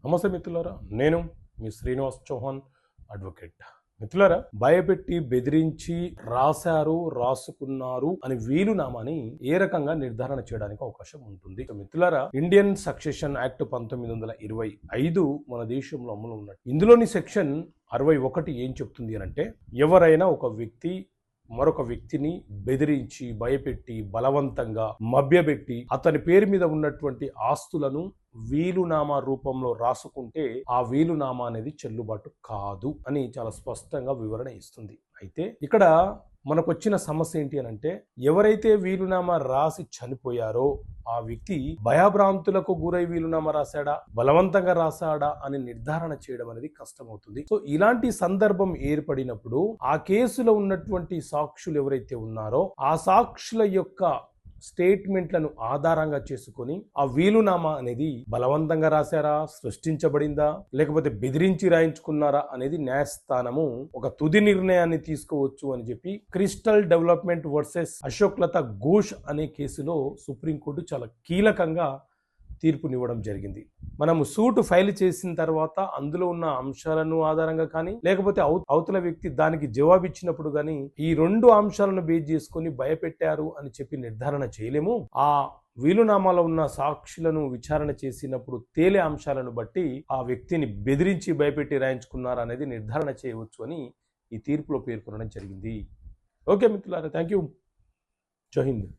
నమస్తే మిత్రులారా, నేను మీ శ్రీనివాస్ చౌహాన్ అడ్వకేట్. మిత్రులారా, భయపెట్టి బెదిరించి రాసుకున్నారు అని వీలునామాని ఏ రకంగా నిర్ధారణ చేయడానికి అవకాశం ఉంటుంది? మిత్రులారా, ఇండియన్ సక్సెషన్ యాక్ట్ 1925 మన దేశంలో అమలు ఉన్నట్టు. ఇందులోని సెక్షన్ 61 ఏం చెప్తుంది అని అంటే, ఎవరైనా ఒక వ్యక్తి మరొక వ్యక్తిని బెదిరించి భయపెట్టి బలవంతంగా మభ్యపెట్టి అతని పేరు మీద ఉన్నటువంటి ఆస్తులను వీలునామా రూపంలో రాసుకుంటే ఆ వీలునామా అనేది చెల్లుబాటు కాదు అని చాలా స్పష్టంగా వివరణ ఇస్తుంది. అయితే ఇక్కడ మనకు వచ్చిన సమస్య ఏంటి అని అంటే, ఎవరైతే వీలునామా రాసి చనిపోయారో ఆ వ్యక్తి భయభ్రాంతులకు గురై వీలునామా రాశాడా, బలవంతంగా రాశాడా అని నిర్ధారణ చేయడం అనేది కష్టమవుతుంది. సో ఇలాంటి సందర్భం ఏర్పడినప్పుడు ఆ కేసులో ఉన్నటువంటి సాక్షులు ఎవరైతే ఉన్నారో ఆ సాక్షుల యొక్క స్టేట్మెంట్లను ఆధారంగా చేసుకొని ఆ వీలునామా అనేది బలవంతంగా రాశారా, సృష్టించబడిందా, లేకపోతే బెదిరించి రాయించుకున్నారా అనేది న్యాయస్థానము ఒక తుది నిర్ణయాన్ని తీసుకోవచ్చు అని చెప్పి క్రిస్టల్ డెవలప్మెంట్ వర్సెస్ అశోక్ లత ఘోష్ అనే కేసులో సుప్రీంకోర్టు చాలా కీలకంగా తీర్పునివ్వడం జరిగింది. మనము సూట్ ఫైల్ చేసిన తర్వాత అందులో ఉన్న అంశాలను ఆధారంగా కానీ, లేకపోతే అవతల వ్యక్తి దానికి జవాబిచ్చినప్పుడు కానీ ఈ రెండు అంశాలను బేస్ చేసుకొని భయపెట్టారు అని చెప్పి నిర్ధారణ చేయలేము. ఆ వీలునామాలో ఉన్న సాక్షులను విచారణ చేసినప్పుడు తేలే అంశాలను బట్టి ఆ వ్యక్తిని బెదిరించి భయపెట్టి రాయించుకున్నారు అనేది నిర్ధారణ చేయవచ్చు అని ఈ తీర్పులో పేర్కొనడం జరిగింది. ఓకే మిత్రులారా, థ్యాంక్ యూ. జై హింద్.